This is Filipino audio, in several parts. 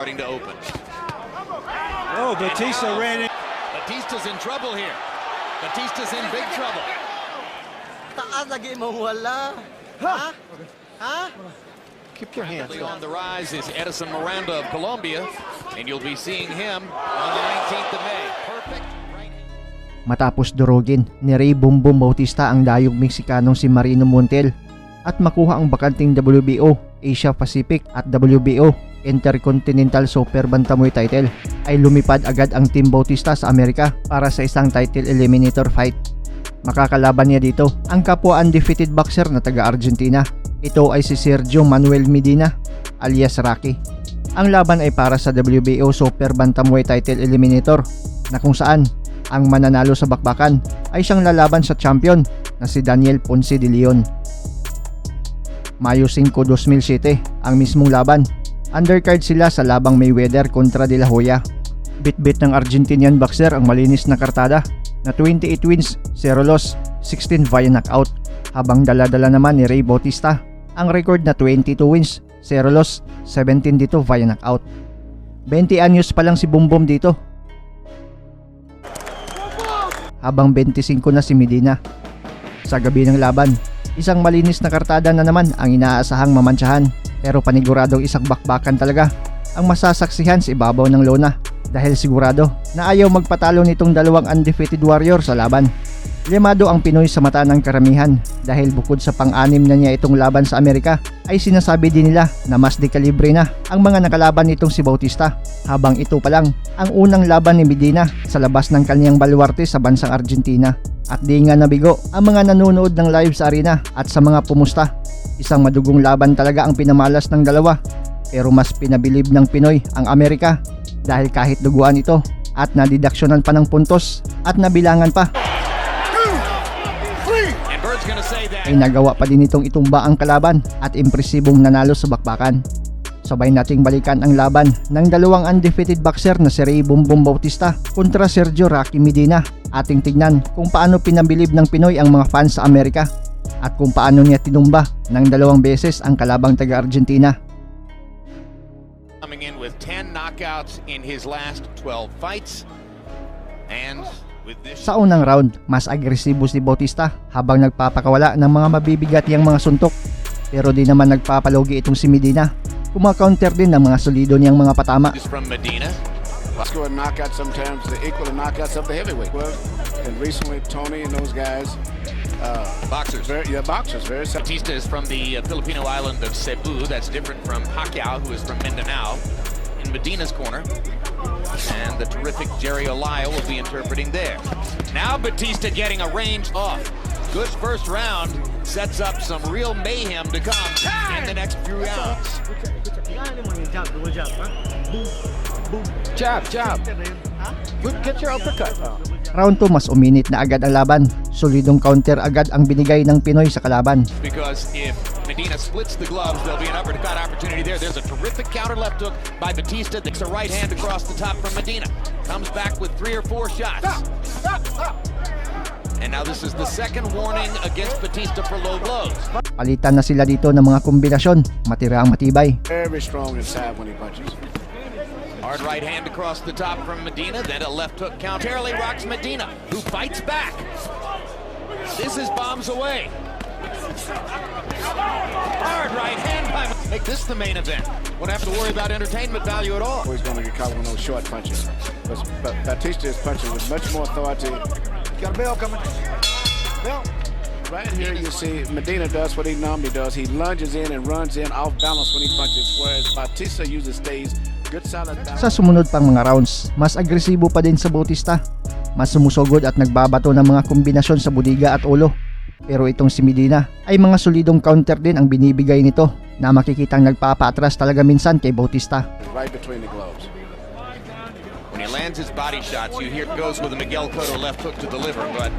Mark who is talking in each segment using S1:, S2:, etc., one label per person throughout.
S1: Starting to open.
S2: Oh, Batista ran in.
S1: Batista's in trouble here. Batista's in big trouble.
S3: Taas lagi mo wala. Ha? Ha?
S2: Keep your hands
S1: On
S2: up.
S1: the rise is Edison Miranda of Colombia, and you'll be seeing him on the 19th of May. Perfect.
S4: Matapos durugin ni Rey Bumbum Bautista ang dayog Meksikanong si Marino Montiel at makuha ang bakanting WBO, Asia Pacific at WBO Intercontinental Super Bantamweight title, ay lumipad agad ang Team Bautista sa Amerika para sa isang title eliminator fight. Makakalaban niya dito ang kapwa undefeated boxer na taga-Argentina. Ito ay si Sergio Manuel Medina alias Rocky. Ang laban ay para sa WBO Super Bantamweight title eliminator na kung saan ang mananalo sa bakbakan ay siyang lalaban sa champion na si Daniel Ponce de Leon. Mayo 5, 2007 ang mismong laban. Undercard sila sa labang Mayweather kontra De La Hoya. Bit-bit ng Argentinian boxer ang malinis na kartada na 28 wins, 0 loss, 16 via knockout, habang dala-dala naman ni Rey Bautista ang record na 22 wins, 0 loss, 17 dito via knockout. 20 anyos pa lang si Bumbum dito, habang 25 na si Medina. Sa gabi ng laban, isang malinis na kartada na naman ang inaasahang mamantsahan, pero paniguradong isang bakbakan talaga ang masasaksihan sa ibabaw ng lona dahil sigurado na ayaw magpatalo nitong dalawang undefeated warrior sa laban. Limado ang Pinoy sa mata ng karamihan dahil bukod sa pang-anim na niya itong laban sa Amerika ay sinasabi din nila na mas dekalibre na ang mga nakalaban nitong si Bautista, habang ito pa lang ang unang laban ni Medina sa labas ng kanyang baluarte sa bansang Argentina. At di nga nabigo ang mga nanonood ng live sa arena at sa mga pumusta. Isang madugong laban talaga ang pinamalas ng dalawa, pero mas pinabilib ng Pinoy ang Amerika dahil kahit duguan ito at nadidaksyonan pa ng puntos at nabilangan pa, ay nagawa pa din itong itumba ang kalaban at impresibong nanalo sa bakbakan. Sabay nating balikan ang laban ng dalawang undefeated boxer na si Rey Bumbum Bautista kontra Sergio Rocky Medina. Ating tignan kung paano pinabilib ng Pinoy ang mga fans sa Amerika at kung paano niya tinumba ng 2 beses ang kalabang taga-Argentina.
S1: Coming in with 10 knockouts in his last 12 fights, and with this...
S4: Sa unang round, mas agresibo si Bautista habang nagpapakawala ng mga mabibigat niyang mga suntok, pero di naman nagpapalogi itong si Medina. Kumakounter din ng mga solido niyang mga patama.
S1: From Medina.
S5: Score knockouts sometimes the equal to knockouts of the heavyweight. Well, and recently Tony and those guys,
S1: Boxers.
S5: boxers, very
S1: Batista is from the Filipino island of Cebu. That's different from Pacquiao, who is from Mindanao. In Medina's corner, and the terrific Jerry Olaya will be interpreting there. Now Batista getting a range off. Good first round, sets up some real mayhem to come in the next few rounds.
S2: Jab. Get your uppercut.
S4: Round 2 mas uminit na agad ang laban. Solidong counter agad ang binigay ng Pinoy sa kalaban.
S1: Because if Medina splits the gloves, there'll be an uppercut opportunity there. There's a terrific counter left hook by Batista. There's a right hand across the top from Medina. Comes back with 3 or 4 shots. And now this is the second warning against Batista for low blows.
S4: Palitan na sila dito ng mga kombinasyon, matira ang matibay.
S5: very strong inside when he punches.
S1: Hard right hand across the top from Medina, then a left hook count. Terribly rocks Medina, who fights back. This is bombs away. Hard right hand by... Make this the main event. Won't have to worry about entertainment value at all.
S5: He's going to get caught with those short punches. But Batista is punching with much more authority. Got a bell coming. Bell. Right here you see Medina does what he normally does. He lunges in and runs in off balance when he punches, whereas Batista uses stays good solid balance.
S4: Sa sumunod pang mga rounds, mas agresibo pa din sa Bautista. Mas sumusugod at nagbabato ng mga kombinasyon sa budiga at ulo. Pero itong si Medina ay mga solidong counter din ang binibigay nito na makikitang nagpapaatras talaga minsan kay Bautista.
S5: Right between the gloves.
S1: When he lands his body shots, you hear it goes with a Miguel Cotto left hook to deliver, but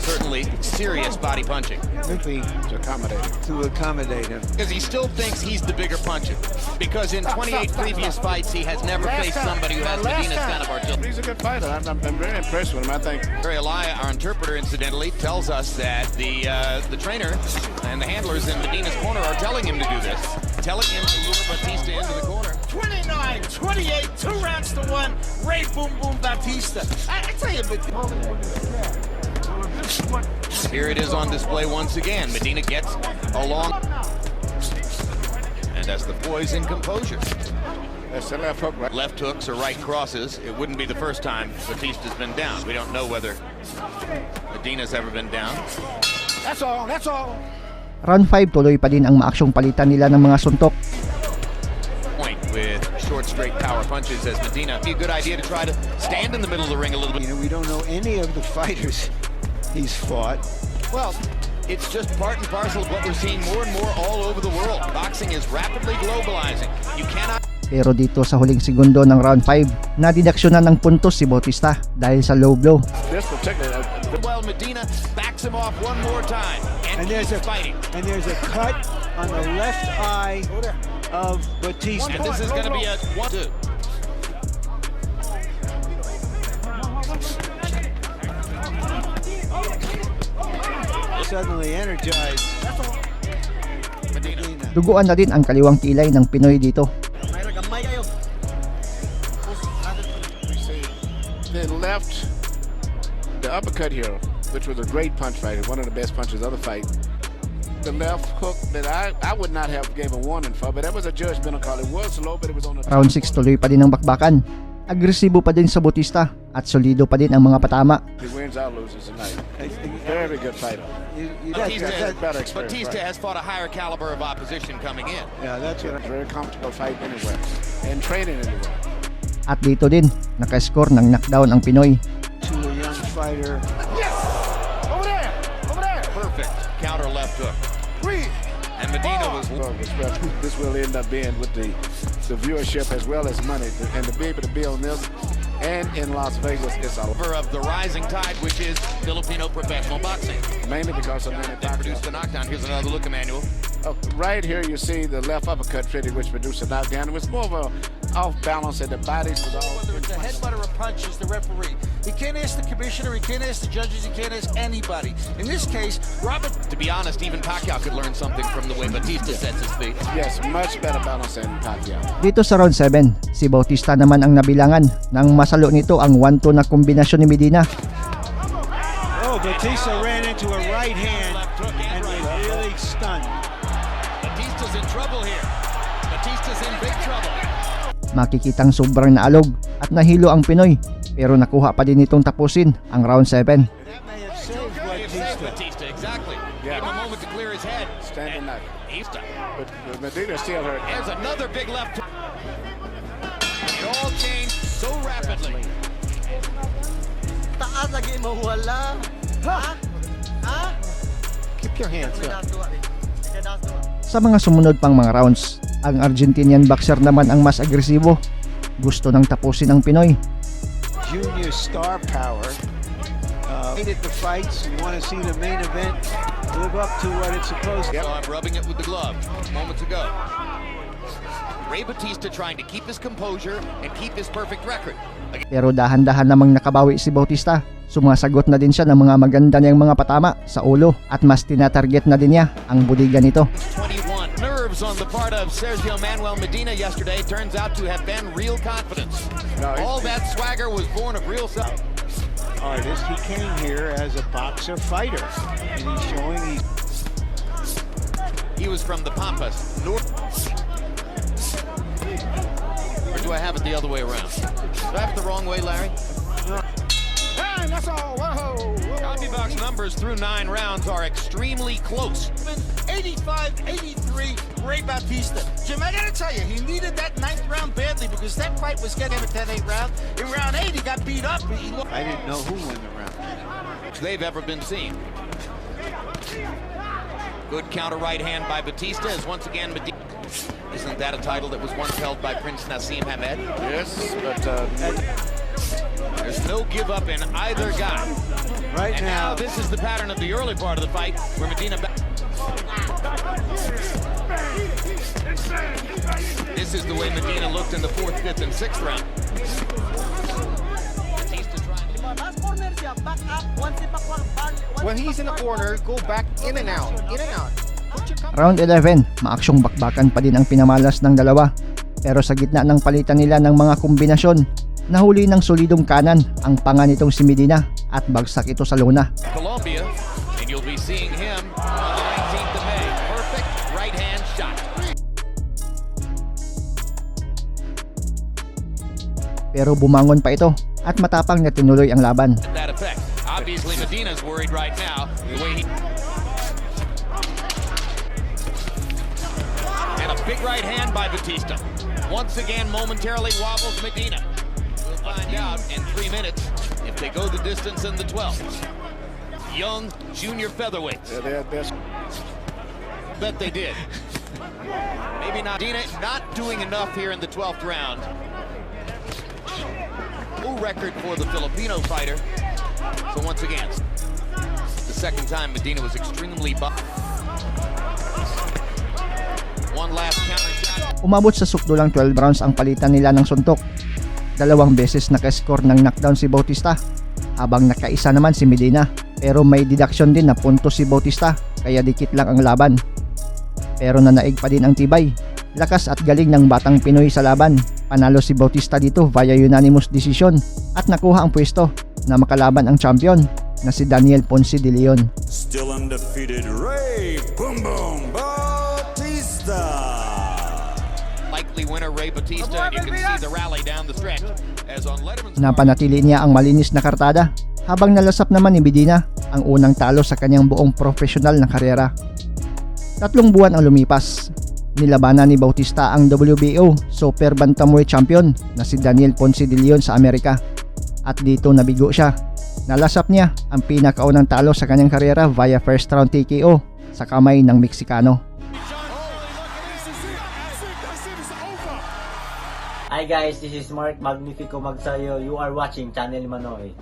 S1: certainly serious body punching.
S5: Maybe to accommodate him.
S1: Because he still thinks he's the bigger puncher. Because in 28 previous fights, he has never faced somebody who has Medina's kind of artillery.
S5: He's a good fighter. I'm very impressed with him. I think.
S1: Jerry Olaya, our interpreter, incidentally, tells us that the trainer and the handlers in Medina's corner are telling him to do this, telling him to lure Batista into the corner.
S3: 29-28, 2 rounds to 1. Ray Boom Boom Batista. I tell you, but
S1: Here it is on display once again. Medina gets along. And that's the poise and composure.
S5: That's the left hook, right?
S1: Left hooks or right crosses. It wouldn't be the first time Batista's been down. We don't know whether Medina's ever been down.
S5: That's all. That's all.
S4: Round 5 tuloy pa din ang maaksyong palitan nila ng mga suntok.
S1: Point with short straight power punches as Medina. Be a good idea to try to stand in the middle of the ring a little bit.
S2: You know, we don't know any of the fighters he's fought.
S1: Well, it's just part and parcel of what we're seeing more and more all over the world. Boxing is rapidly globalizing. You cannot...
S4: Pero dito sa huling segundo ng round 5, nadidaksyonan ng puntos si Bautista dahil sa low blow.
S5: This particular.
S1: Well, Medina backs him off one more time and
S2: there's
S1: keeps fighting.
S2: And there's a cut on the left eye of Batista.
S1: And this is going to be a 1-2.
S2: Suddenly energized.
S1: Medina.
S4: Duguan na din ang kaliwang kilay ng Pinoy dito.
S5: The left, the uppercut here, which was a great punch fight, one of the best punches of the fight. The left hook that I would not have gave a warning for, but that was a judgmental call. It was slow, but it was on the...
S4: Round 6 tuloy pa din ang bakbakan. Agresibo pa din sa Bautista at solido pa din ang mga patama.
S5: He wins or loses tonight. Very good fighter.
S1: Batista has fought a higher caliber of opposition coming in.
S2: Yeah, that's right.
S5: Very comfortable fight anywhere and training anywhere.
S4: At dito din, nakascore ng knockdown ang Pinoy.
S2: To a young fighter.
S5: Yes! Over there! Over there!
S1: Perfect counter left hook. And Medina was...
S5: This will end up being with the viewership as well as money, and to be able to be on this and in Las Vegas, it's a
S1: of the rising tide, which is Filipino professional boxing.
S5: mainly because of many
S1: They produced the knockdown. Here's another look, Emmanuel.
S5: right here you see the left uppercut fitting, which produced a knockdown. It was more of a off balance, and the bodies was all...
S3: whether it's a headbutt or a punch is the referee. He can't ask the commissioner, he can't ask the judges, he can't ask anybody. In this case, Robert...
S1: To be honest, even Pacquiao could learn something from the way Batista sets his feet.
S5: Yes, much better balance than Pacquiao.
S4: Dito sa round 7, si Bautista naman ang nabilangan nang masalo nito ang 1-2 na kombinasyon ni Medina.
S2: Oh, Batista ran into a right hand and was really stunned.
S1: Batista's in trouble here. Batista's in big trouble.
S4: Makikitang sobrang naalog at nahilo ang Pinoy pero nakuha pa din itong tapusin ang round 7.
S2: That may have saved Batista.
S1: Batista, exactly.
S5: Yeah.
S1: Gave him a moment to clear his head.
S5: Standing knife.
S1: Batista.
S5: But Medina still hurt.
S1: There's another big left. It all changed so rapidly.
S3: Taas lagi mo wala. Ha? Ha?
S2: Keep your hands up.
S4: Sa mga sumunod pang mga rounds, ang Argentinian boxer naman ang mas agresibo. Gusto nang tapusin ang Pinoy.
S2: Junior star power. At the fights, you want to see the main event live up to what it's supposed to.
S1: So I'm rubbing it with the glove moments ago. Ray Batista trying to keep his composure and keep his perfect record.
S4: Pero dahan-dahan namang nakabawi si Bautista. Sumasagot na din siya ng mga maganda niyang mga patama sa ulo at mas tinatarget na din niya ang budiga nito.
S1: 21 nerves on the part of Sergio Manuel Medina yesterday turns out to have been real confidence. All that swagger was born of real self.
S2: Artist, he came here as a boxer fighter, and he's showing
S1: He was from the Pampas, North. Or do I have it the other way around? Do I have it the wrong way, Larry?
S5: Hey, that's all. Whoa.
S1: CompuBox numbers through 9 rounds are extremely close.
S3: 85-83, Ray Batista. Jim, I gotta tell you, he needed that 9th round badly because that fight was getting him at that 8th round. In round 8, he got beat up.
S2: I didn't know who won the round.
S1: They've ever been seen. Good counter right hand by Batista as once again Medina. Isn't that a title that was once held by Prince Nassim Hamed?
S5: Yes, but
S1: There's no give up in either guy.
S2: Right
S1: And
S2: now,
S1: now this is the pattern of the early part of the fight where Medina... This is the way Medina looked in the 4th, 5th, and 6th round. Batista trying to...
S3: When he's in the corner, go back in and out, in and out.
S4: Round 11, maaksyong bakbakan pa din ang pinamalas ng dalawa. Pero sa gitna ng palitan nila ng mga kombinasyon, nahuli ng solidong kanan ang panga nitong si Medina at bagsak ito sa lona.
S1: Colombia, and you'll be seeing him on the 19th of May. Perfect right hand shot.
S4: Pero bumangon pa ito at matapang na tinuloy ang laban.
S1: That effect. Obviously, Medina's worried right now. The way he... And a big right hand by Batista. Once again, momentarily wobbles Medina. We'll find out in 3 minutes if they go the distance in the 12th. Young junior featherweights. Bet they did. Maybe not. Medina not doing enough here in the 12th round. New record for the Filipino fighter. So once again, the second time Medina was extremely one last counter shot.
S4: Umabot sa sukdulang 12 rounds ang palitan nila ng suntok. 2 beses naka-score ng knockdown si Bautista, habang nakaisa naman si Medina. Pero may deduction din na punto si Bautista, kaya dikit lang ang laban. Pero nanaig pa din ang tibay, lakas at galing ng batang Pinoy sa laban. Panalo si Bautista dito via unanimous decision at nakuha ang pwesto na makalaban ang champion na si Daniel Ponce de Leon.
S6: Still undefeated, Ray Boom Boom Bautista.
S1: Likely winner Ray Batista, and you can see the rally down the stretch as on Letterman's.
S4: Napanatili niya ang malinis na kartada habang nalasap naman ni Medina ang unang talo sa kanyang buong profesional na karera. 3 buwan ang lumipas. Nilabanan ni Bautista ang WBO Super Bantamweight Champion na si Daniel Ponce de Leon sa Amerika. At dito nabigo siya. Nalasap niya ang pinakaunang talo sa kanyang karera via first round TKO sa kamay ng Meksikano.
S7: Hi guys, this is Mark Magnifico Magsayo. You are watching Channel Manoy.